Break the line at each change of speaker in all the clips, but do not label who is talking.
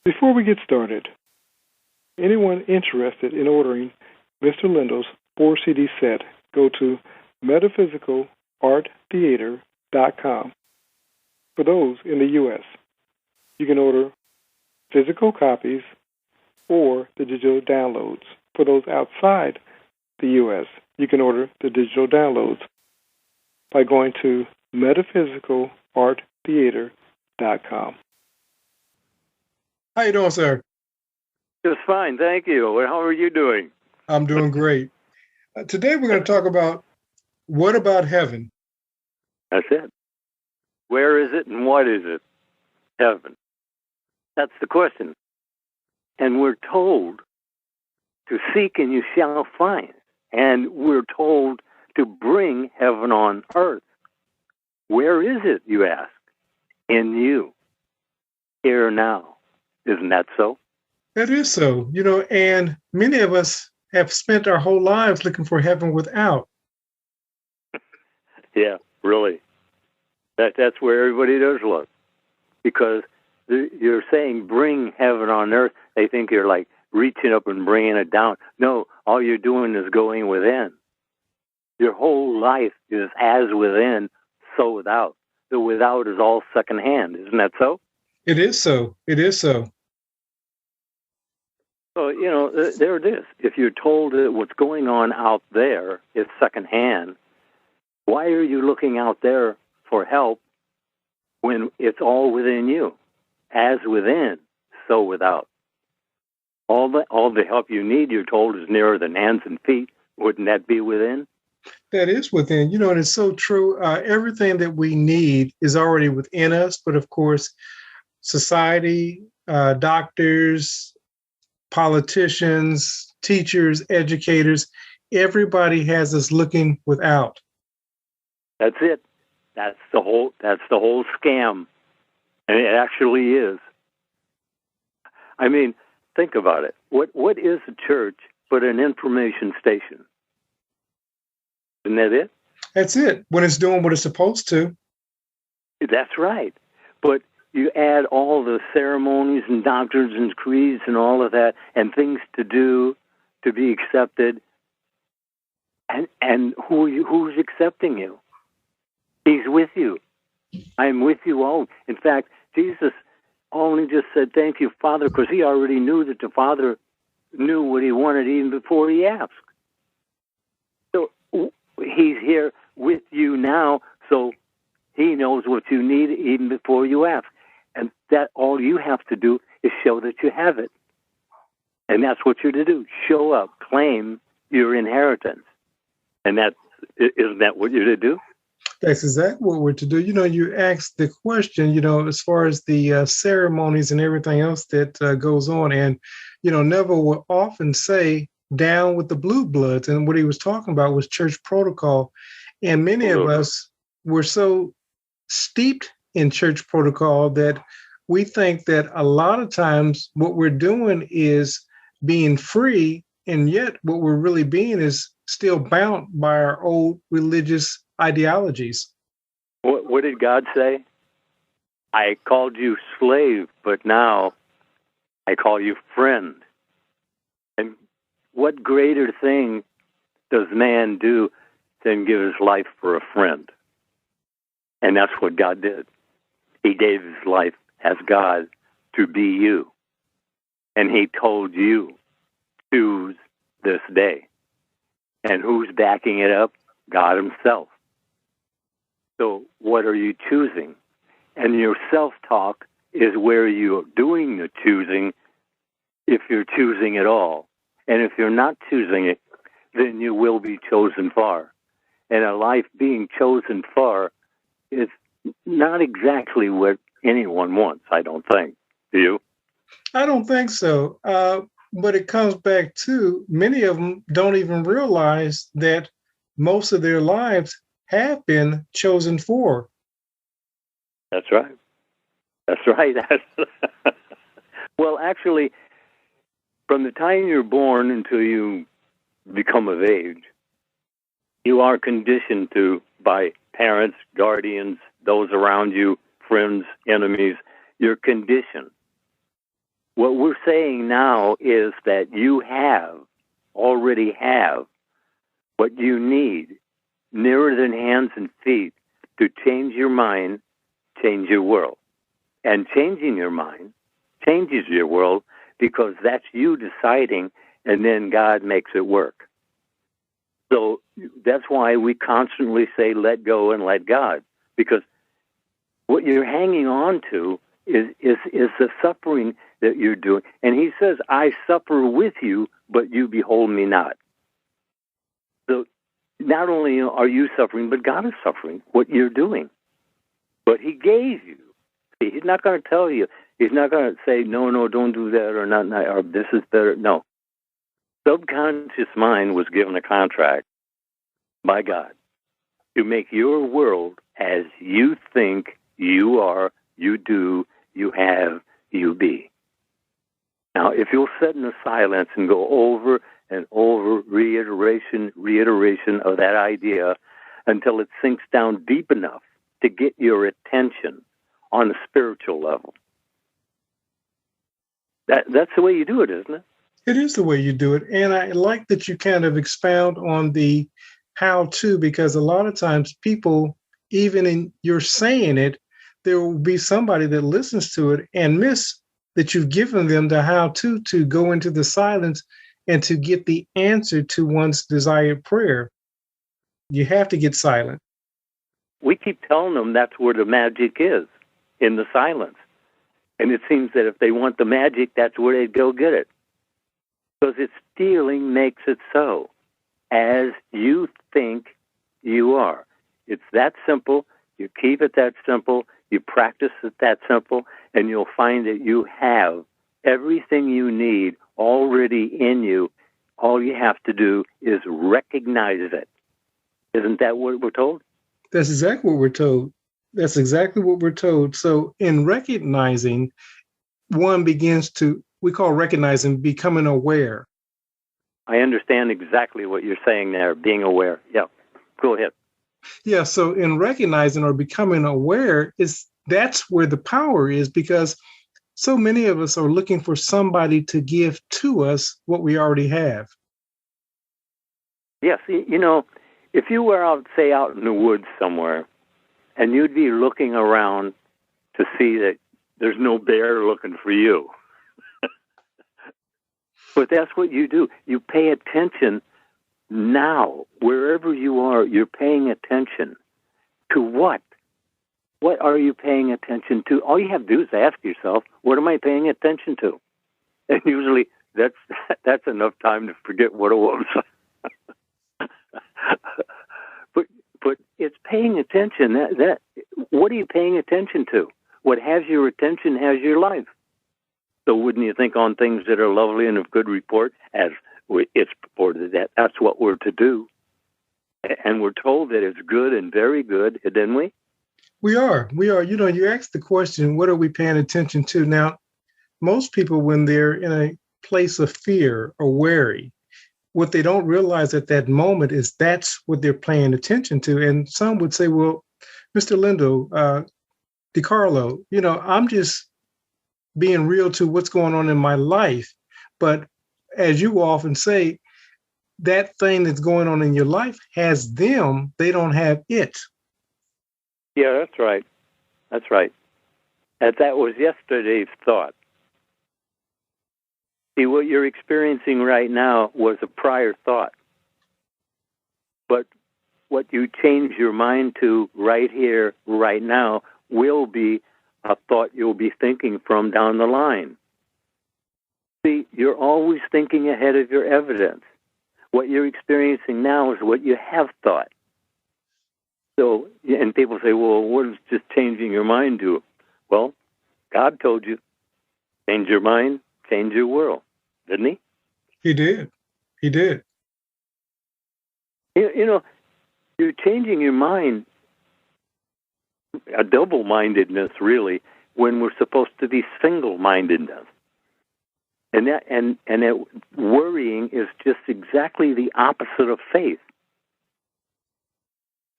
Before we get started, anyone interested in ordering Mr. Lindell's 4-CD set, go to metaphysicalarttheater.com. For those in the U.S., you can order physical copies or the digital downloads. For those outside the U.S., you can order the digital downloads by going to metaphysicalarttheater.com.
How you doing, sir?
Just fine, thank you. How are you doing?
I'm doing great. Today we're going to talk about what about heaven?
That's it. Where is it and what is it? Heaven. That's the question. And we're told to seek and you shall find. And we're told to bring heaven on earth. Where is it, you ask? In you. Here now. Isn't that so?
That is so. And many of us have spent our whole lives looking for heaven without.
Yeah, really. That's where everybody does look. Because you're saying bring heaven on earth. They think you're like reaching up and bringing it down. No, all you're doing is going within. Your whole life is as within, so without. The without is all secondhand. Isn't that so?
It is so. It is so.
So, there it is. If you're told that what's going on out there is secondhand, why are you looking out there for help when it's all within you? As within, so without. All the help you need, you're told, is nearer than hands and feet. Wouldn't that be within?
That is within. And it's so true. Everything that we need is already within us. But of course, society, doctors, politicians, teachers, educators, everybody has us looking without.
That's it. That's the whole scam. And it actually is. I mean, think about it. What is a church but an information station? Isn't that it?
That's it. When it's doing what it's supposed to.
That's right. But you add all the ceremonies and doctrines and creeds and all of that and things to do to be accepted. And who's accepting you? He's with you. I'm with you all. In fact, Jesus only just said, thank you, Father, because he already knew that the Father knew what he wanted even before he asked. So he's here with you now, so he knows what you need even before you ask. And that all you have to do is show that you have it. And that's what you're to do. Show up, claim your inheritance. And isn't that what you're to do?
That's exactly what we're to do. You asked the question, as far as the ceremonies and everything else that goes on. And, Neville will often say, down with the blue bloods. And what he was talking about was church protocol. And many of us were so steeped in church protocol that we think that a lot of times what we're doing is being free. And yet what we're really being is still bound by our old religious ideologies.
What did God say? I called you slave, but now I call you friend. And what greater thing does man do than give his life for a friend? And that's what God did. He gave his life as God to be you. And he told you, choose this day. And who's backing it up? God himself. So what are you choosing? And your self-talk is where you're doing the choosing, if you're choosing at all. And if you're not choosing it, then you will be chosen far. And a life being chosen far is not exactly what anyone wants, I don't think. Do you?
I don't think so. But it comes back to many of them don't even realize that most of their lives have been chosen for.
That's right. That's right. Well, actually, from the time you're born until you become of age, you are conditioned to, by parents, guardians, those around you, friends, enemies, you're conditioned What we're saying now is that you already have what you need, nearer than hands and feet, to change your mind, change your world. And changing your mind changes your world, because that's you deciding, and then God makes it work. So that's why we constantly say, let go and let God, because what you're hanging on to is the suffering that you're doing. And he says, I suffer with you, but you behold me not. So not only are you suffering, but God is suffering what you're doing. But he gave you. See, he's not going to tell you. He's not going to say, no, don't do that, or not, or this is better. No. Subconscious mind was given a contract by God to make your world as you think you are, you do, you have, you be. Now, if you'll sit in the silence and go over and over, reiteration of that idea until it sinks down deep enough to get your attention on a spiritual level. That's the way you do it, isn't it?
It is the way you do it. And I like that you kind of expound on the how to, because a lot of times people, even in you're saying it, there will be somebody that listens to it and miss that you've given them the how to go into the silence and to get the answer to one's desired prayer. You have to get silent.
We keep telling them that's where the magic is, in the silence. And it seems that if they want the magic, that's where they'd go get it. Because it's stealing makes it so. As you think you are. It's that simple. You keep it that simple. You practice it that simple. And you'll find that you have everything you need already in you. All you have to do is recognize it. Isn't that what we're told?
That's exactly what we're told. That's exactly what we're told. So in recognizing, one begins to, we call recognizing, becoming aware.
I understand exactly what you're saying there, being aware. Yeah, go ahead.
Yeah, so in recognizing or becoming aware, that's where the power is, because so many of us are looking for somebody to give to us what we already have.
Yes, if you were out in the woods somewhere, and you'd be looking around to see that there's no bear looking for you. But that's what you do. You pay attention now, wherever you are, you're paying attention to what? What are you paying attention to? All you have to do is ask yourself, what am I paying attention to? And usually that's enough time to forget what it was. But it's paying attention. That what are you paying attention to? What has your attention has your life. So wouldn't you think on things that are lovely and of good report, as it's purported that that's what we're to do? And we're told that it's good and very good, didn't we?
We are. You asked the question, what are we paying attention to? Now, most people, when they're in a place of fear or worry, what they don't realize at that moment is that's what they're paying attention to. And some would say, well, Mr. Lindell, DeCarlo, I'm just being real to what's going on in my life. But as you often say, that thing that's going on in your life has them, they don't have it.
Yeah, that's right. That's right. And that was yesterday's thought. See, what you're experiencing right now was a prior thought. But what you change your mind to right here, right now, will be a thought you'll be thinking from down the line. See, you're always thinking ahead of your evidence. What you're experiencing now is what you have thought. So, and people say, well, what does just changing your mind do? Well, God told you, change your mind, change your world. Didn't he?
He did. He did.
You're changing your mind, a double-mindedness, really, when we're supposed to be single-mindedness. And that worrying is just exactly the opposite of faith.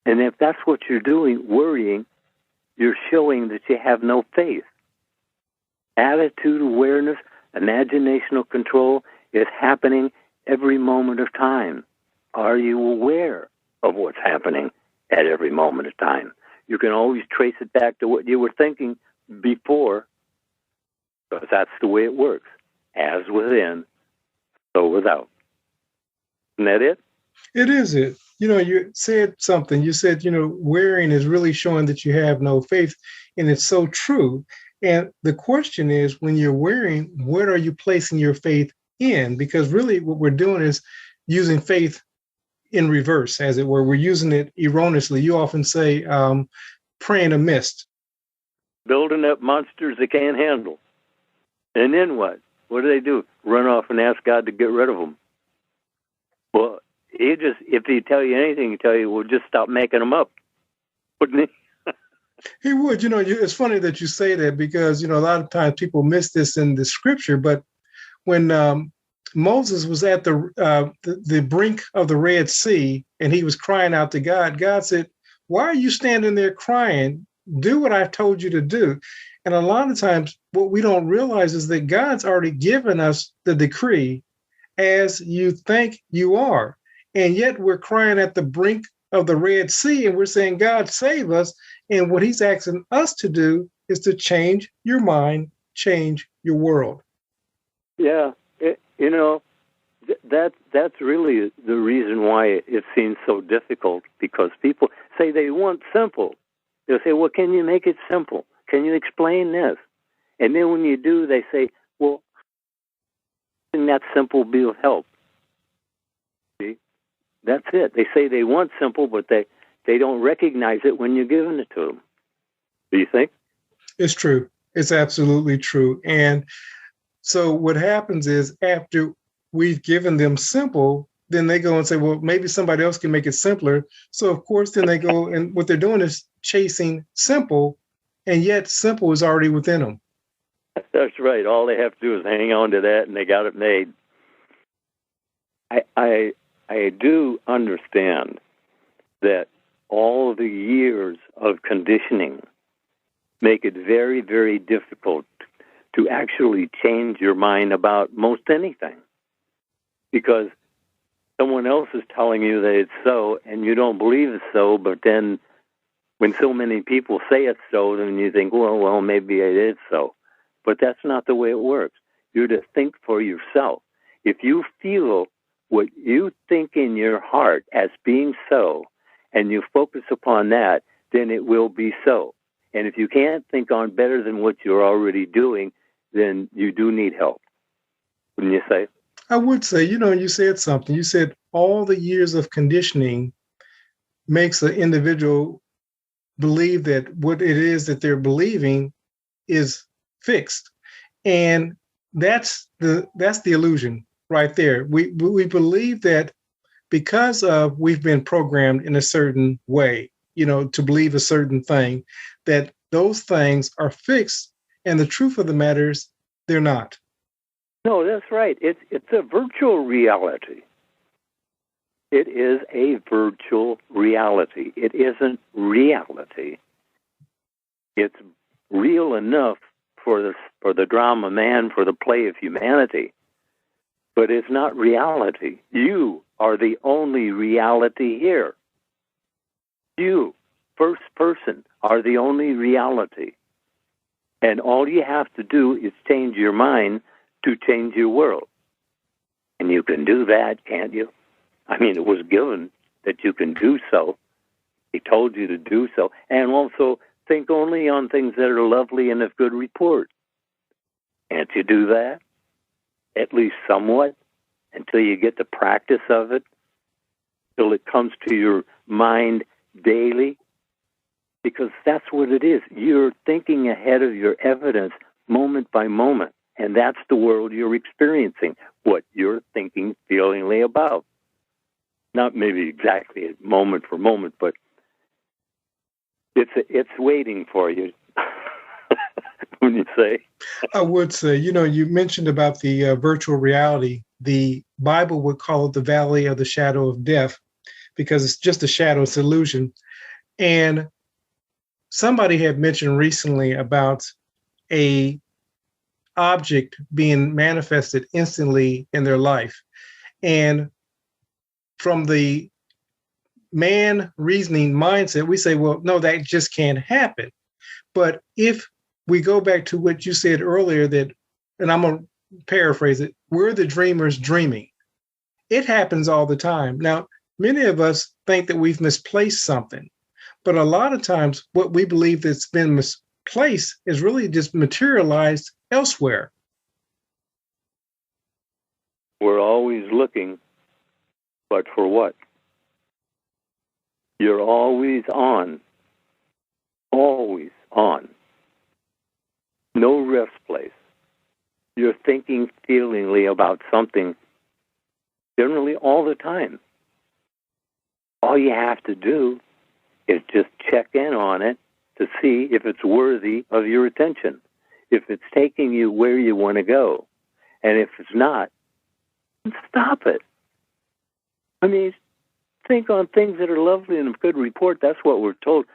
And if that's what you're doing, worrying, you're showing that you have no faith. Attitude, awareness, Imaginational control is happening every moment of time. Are you aware of what's happening at every moment of time? You can always trace it back to what you were thinking before, because that's the way it works. As within, so without. Isn't that it?
It is it. You said something. You said, wearing is really showing that you have no faith. And it's so true. And the question is, when you're wearing, what are you placing your faith in? Because really what we're doing is using faith in reverse, as it were. We're using it erroneously. You often say, praying amiss.
Building up monsters they can't handle. And then what? What do? Run off and ask God to get rid of them. Well, if he tell you anything, he tell you, well, just stop making them up. Wouldn't he?
He would. It's funny that you say that, because, a lot of times people miss this in the scripture. But when Moses was at the brink of the Red Sea and he was crying out to God, God said, why are you standing there crying? Do what I've told you to do. And a lot of times what we don't realize is that God's already given us the decree, as you think you are. And yet we're crying at the brink of the Red Sea and we're saying, God, save us. And what he's asking us to do is to change your mind, change your world.
Yeah. That's really the reason why it seems so difficult, because people say they want simple. They'll say, well, can you make it simple? Can you explain this? And then when you do, they say, well, that simple be of help. See? That's it. They say they want simple, but they don't recognize it when you're giving it to them. Do you think?
It's true. It's absolutely true. And so what happens is, after we've given them simple, then they go and say, well, maybe somebody else can make it simpler. So of course, then they go, and what they're doing is chasing simple, and yet simple is already within them.
That's right. All they have to do is hang on to that, and they got it made. I do understand that all the years of conditioning make it very, very difficult to actually change your mind about most anything, because someone else is telling you that it's so, and you don't believe it's so. But then, when so many people say it's so, then you think, well, maybe it is so. But that's not the way it works. You're to think for yourself. If you feel what you think in your heart as being so, and you focus upon that, then it will be so. And if you can't think on better than what you're already doing, then you do need help. Wouldn't you say?
I would say, you said something. You said all the years of conditioning makes an individual believe that what it is that they're believing is fixed. And that's the illusion right there. We believe that because of we've been programmed in a certain way, to believe a certain thing, that those things are fixed. And the truth of the matter is they're not.
No, that's right. It's a virtual reality. It is a virtual reality. It isn't reality. It's real enough for the drama man, for the play of humanity, but it's not reality. You are the only reality here. You, first person, are the only reality. And all you have to do is change your mind to change your world. And you can do that, can't you? I mean, it was given that you can do so. He told you to do so. And also, think only on things that are lovely and of good report. Can't you do that? At least somewhat, until you get the practice of it, till it comes to your mind daily. Because that's what it is. You're thinking ahead of your evidence moment by moment. And that's the world you're experiencing, what you're thinking feelingly about. Not maybe exactly moment for moment, but it's waiting for you. When you say,
I would say, you mentioned about the virtual reality. The Bible would call it the valley of the shadow of death, because it's just a shadow, it's illusion. And somebody had mentioned recently about a object being manifested instantly in their life. And from the man reasoning mindset, we say, well, no, that just can't happen. But if we go back to what you said earlier, that, and I'm going to paraphrase it, we're the dreamers dreaming. It happens all the time. Now, many of us think that we've misplaced something, but a lot of times what we believe that's been misplaced is really just materialized elsewhere.
We're always looking, but for what? You're always on. Always on. No rest place. You're thinking feelingly about something generally all the time. All you have to do is just check in on it to see if it's worthy of your attention, if it's taking you where you want to go. And if it's not, stop it. I mean, think on things that are lovely and of good report. That's what we're told.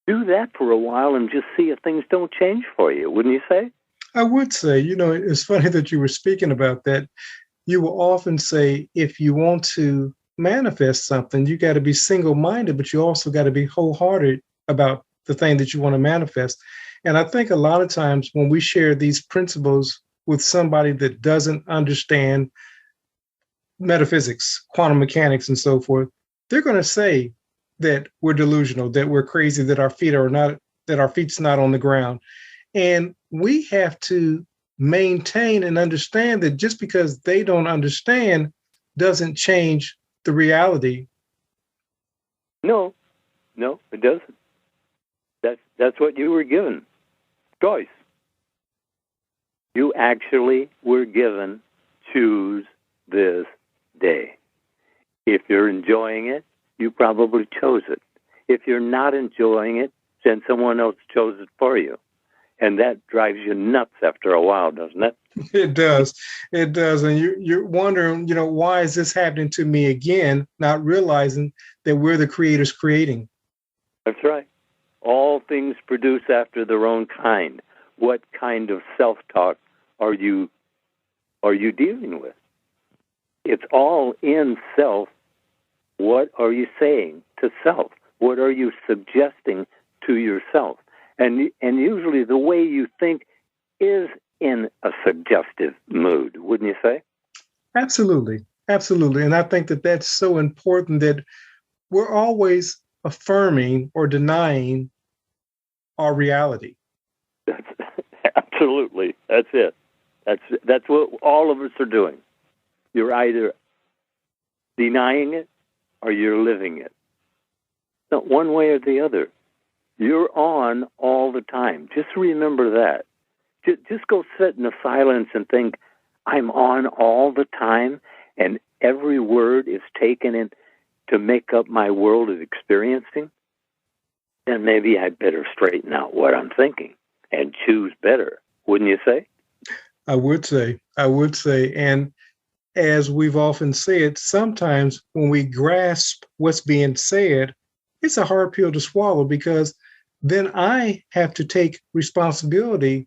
Do that for a while and just see if things don't change for you, wouldn't you say?
I would say, it's funny that you were speaking about that. You will often say, if you want to manifest something, you got to be single-minded, but you also got to be wholehearted about the thing that you want to manifest. And I think a lot of times when we share these principles with somebody that doesn't understand metaphysics, quantum mechanics, and so forth, they're going to say that we're delusional, that we're crazy, that our feet's not on the ground. And we have to maintain and understand that just because they don't understand doesn't change the reality.
No, it doesn't. That's what you were given. Choice. You actually were given choose this day. If you're enjoying it, you probably chose it. If you're not enjoying it, then someone else chose it for you. And that drives you nuts after a while, doesn't it?
It does. It does. And you're wondering, why is this happening to me again, not realizing that we're the creators creating.
That's right. All things produce after their own kind. What kind of self-talk are you dealing with? It's all in self. What are you saying to self? What are you suggesting to yourself? And usually the way you think is in a suggestive mood, wouldn't you say?
Absolutely. Absolutely. And I think that that's so important, that we're always affirming or denying our reality.
Absolutely. That's it. That's what all of us are doing. You're either denying it or you're living it. Not one way or the other. You're on all the time. Just remember that. Just go sit in the silence and think, I'm on all the time, and every word is taken in to make up my world of experiencing. Then maybe I'd better straighten out what I'm thinking and choose better. Wouldn't you say?
I would say. And as we've often said, sometimes when we grasp what's being said, it's a hard pill to swallow, because then I have to take responsibility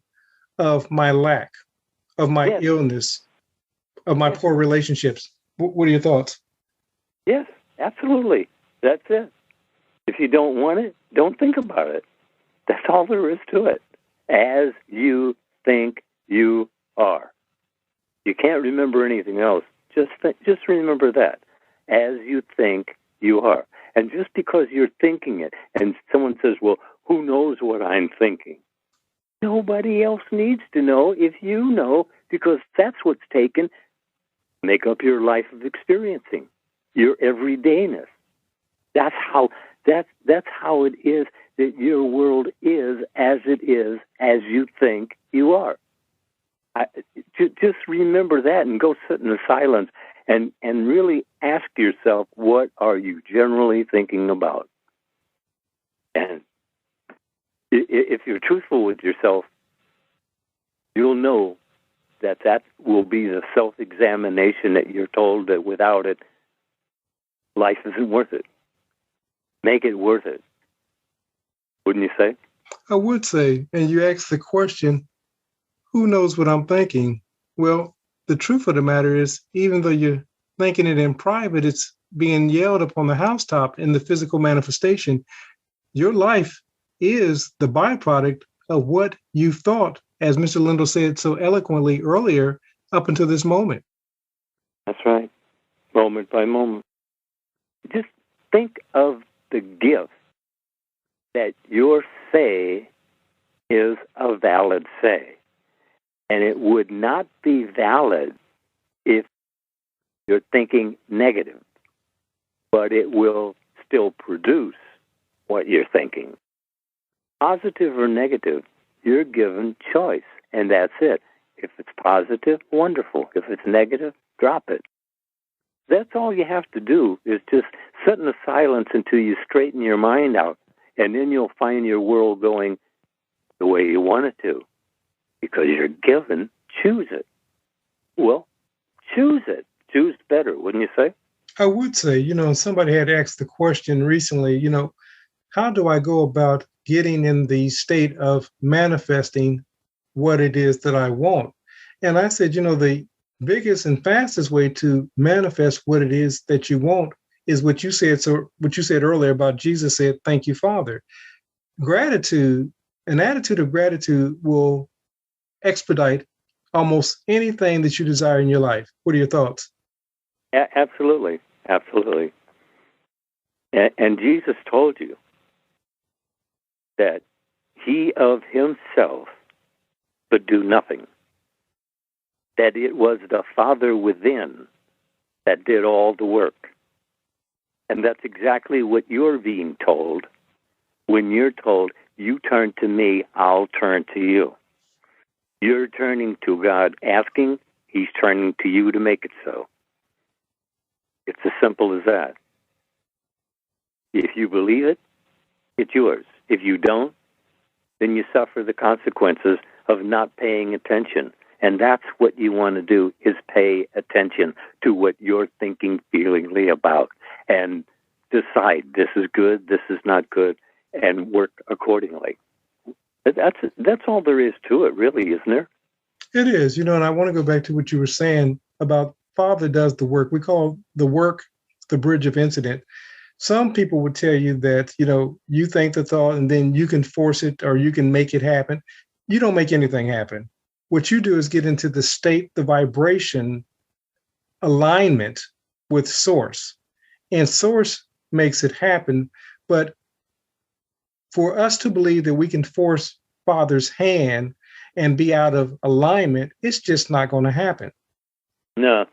of my lack, of my illness, of my poor relationships. What are your thoughts?
Yes, absolutely. That's it. If you don't want it, don't think about it. That's all there is to it. As you think you are. You can't remember anything else. Just remember that. As you think you are. And just because you're thinking it, and someone says, well, who knows what I'm thinking? Nobody else needs to know if you know, because that's what's taken. Make up your life of experiencing, your everydayness. That's how it is, that your world is as it is, as you think you are. Just remember that and go sit in the silence and really ask yourself, what are you generally thinking about? And if you're truthful with yourself, you'll know that will be the self-examination that you're told that without it, life isn't worth it. Make it worth it. Wouldn't you say?
I would say. And you ask the question, who knows what I'm thinking? Well, the truth of the matter is, even though you're thinking it in private, it's being yelled up on the housetop in the physical manifestation. Your life is the byproduct of what you thought, as Mr. Lindell said so eloquently earlier, up until this moment.
That's right. Moment by moment. Just think of the gift that your say is a valid say. And it would not be valid if you're thinking negative, but it will still produce what you're thinking. Positive or negative, you're given choice, and that's it. If it's positive, wonderful. If it's negative, drop it. That's all you have to do, is just sit in the silence until you straighten your mind out, and then you'll find your world going the way you want it to. Because you're given, choose it. Well, choose it. Choose better, wouldn't you say?
I would say, somebody had asked the question recently, how do I go about getting in the state of manifesting what it is that I want? And I said, the biggest and fastest way to manifest what it is that you want is what you said. So what you said earlier about Jesus said, "Thank you, Father." Gratitude, an attitude of gratitude will expedite almost anything that you desire in your life. What are your thoughts?
Absolutely. Absolutely. And Jesus told you that he of himself could do nothing, that it was the Father within that did all the work. And that's exactly what you're being told when you're told, you turn to me, I'll turn to you. You're turning to God asking, he's turning to you to make it so. It's as simple as that. If you believe it, it's yours. If you don't, then you suffer the consequences of not paying attention. And that's what you want to do, is pay attention to what you're thinking feelingly about and decide this is good, this is not good, and work accordingly. That's all there is to it, really, isn't there?
It is, and I want to go back to what you were saying about Father does the work. We call the work the bridge of incident. Some people would tell you that, you think the thought and then you can force it or you can make it happen. You don't make anything happen. What you do is get into the state, the vibration alignment with Source. And Source makes it happen. But for us to believe that we can force Father's hand and be out of alignment, it's just not going to happen.
No.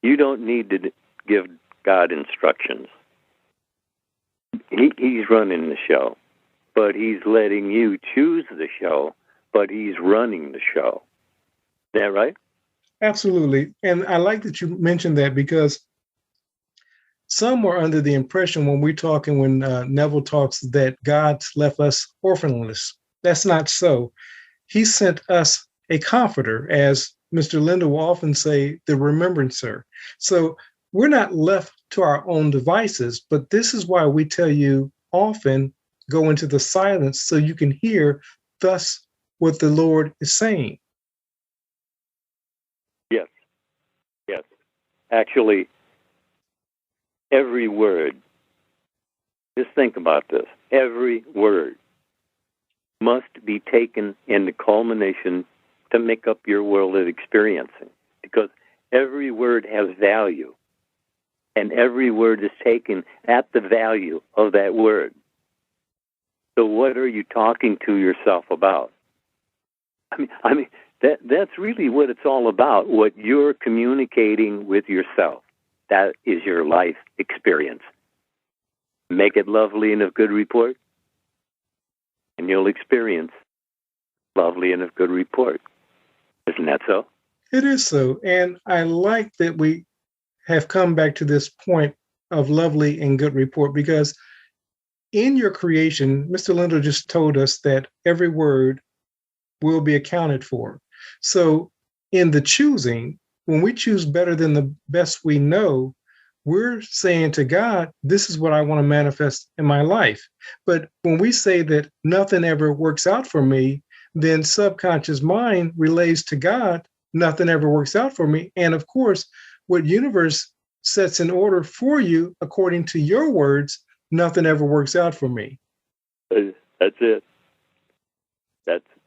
You don't need to give God instructions. He's running the show, but he's letting you choose the show, but he's running the show. Is that right?
Absolutely. And I like that you mentioned that, because some are under the impression when we're talking, when Neville talks, that God's left us orphanless. That's not so. He sent us a comforter, as Mr. Lindell will often say, the remembrancer. So we're not left to our own devices, but this is why we tell you often, go into the silence so you can hear thus what the Lord is saying.
Yes. Actually, every word, just think about this, every word must be taken in the culmination to make up your world of experiencing, because every word has value, and every word is taken at the value of that word. So what are you talking to yourself about? I mean that's really what it's all about, what you're communicating with yourself. That is your life experience. Make it lovely and of good report, and you'll experience lovely and of good report. Isn't that so?
It is so. And I like that we have come back to this point of lovely and good report, because in your creation, Mr. Lindell just told us that every word will be accounted for. So in the choosing, when we choose better than the best we know, we're saying to God, this is what I want to manifest in my life. But when we say that nothing ever works out for me, then subconscious mind relays to God, nothing ever works out for me. And of course, what universe sets in order for you, according to your words, nothing ever works out for me.
That's it.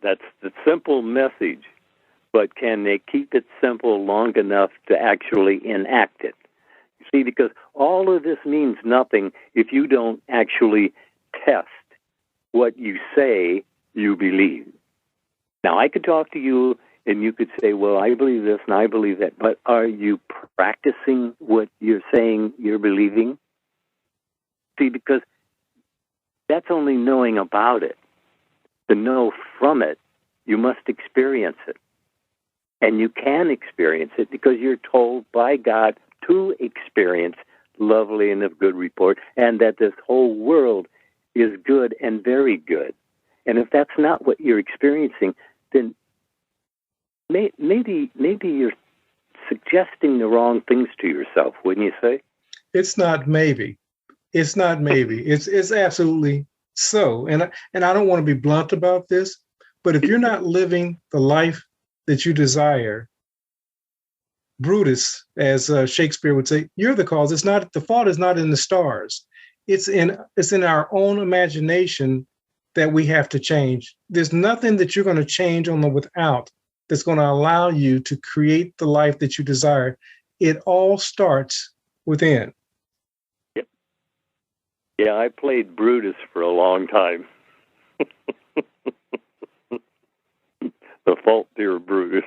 That's the simple message. But can they keep it simple long enough to actually enact it? You see, because all of this means nothing if you don't actually test what you say you believe. Now, I could talk to you and you could say, well, I believe this and I believe that, but are you practicing what you're saying you're believing? See, because that's only knowing about it. To know from it, you must experience it. And you can experience it because you're told by God to experience lovely and of good report, and that this whole world is good and very good. And if that's not what you're experiencing, then maybe you're suggesting the wrong things to yourself, wouldn't you say?
It's not maybe. It's not maybe. It's absolutely so. And I don't want to be blunt about this, but if you're not living the life that you desire, Brutus, as Shakespeare would say, you're the cause. It's not, the fault is not in the stars. It's in our own imagination that we have to change. There's nothing that you're going to change on the without that's going to allow you to create the life that you desire. It all starts within.
Yep. Yeah, I played Brutus for a long time. The fault, dear Brutus,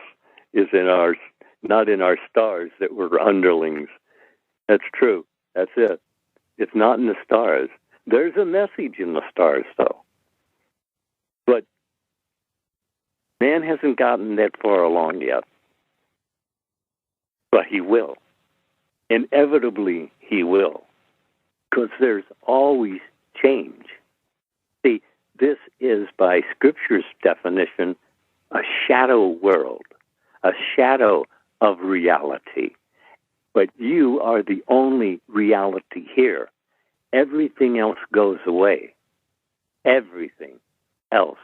is not in our stars that we're underlings. That's true. That's it. It's not in the stars. There's a message in the stars, though. But man hasn't gotten that far along yet. But he will. Inevitably, he will. Because there's always change. See, this is, by Scripture's definition, a shadow world, a shadow of reality. But you are the only reality here. Everything else goes away. Everything else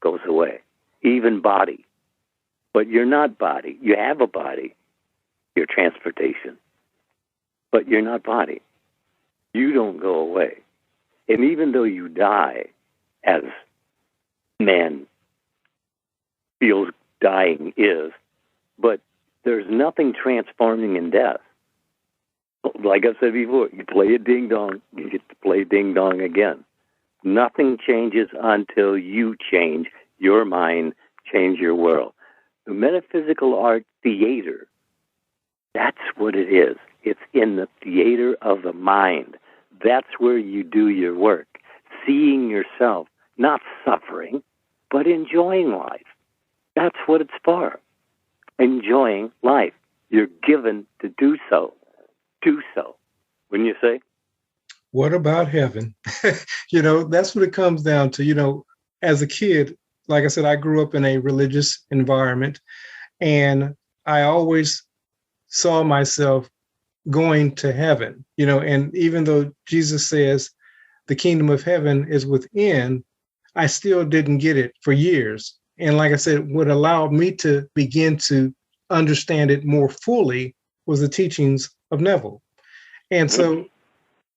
goes away, even body. But you're not body. You have a body, your transportation. But you're not body. You don't go away. And even though you die, as man feels dying is, but there's nothing transforming in death. Like I said before, you play a ding-dong, you get to play ding-dong again. Nothing changes until you change your mind, change your world. The metaphysical art theater, that's what it is. It's in the theater of the mind. That's where you do your work, seeing yourself, not suffering, but enjoying life. That's what it's for. Enjoying life. You're given to do so. Do so. Wouldn't you say?
What about heaven? That's what it comes down to. As a kid, like I said, I grew up in a religious environment, and I always saw myself going to heaven, and even though Jesus says the kingdom of heaven is within, I still didn't get it for years. And like I said, what allowed me to begin to understand it more fully was the teachings of Neville. And so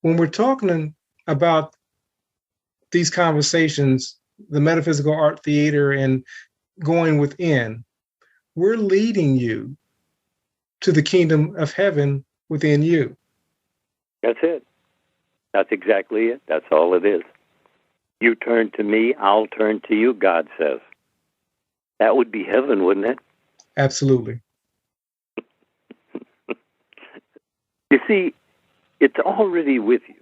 when we're talking about these conversations, the metaphysical art theater and going within, we're leading you to the kingdom of heaven within you.
That's it. That's exactly it. That's all it is. You turn to me, I'll turn to you, God says. That would be heaven, wouldn't it?
Absolutely.
You see, it's already with you.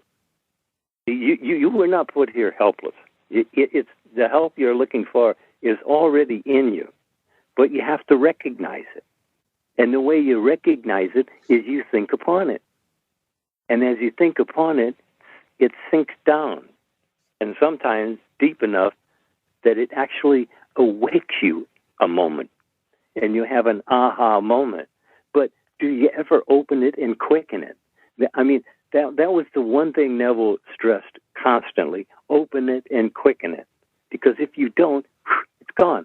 You were not put here helpless. It's the help you're looking for is already in you, but you have to recognize it. And the way you recognize it is you think upon it. And as you think upon it, it sinks down, and sometimes deep enough that it actually awakes you a moment, and you have an aha moment. But do you ever open it and quicken it? I mean, that was the one thing Neville stressed constantly. Open it and quicken it. Because if you don't, it's gone.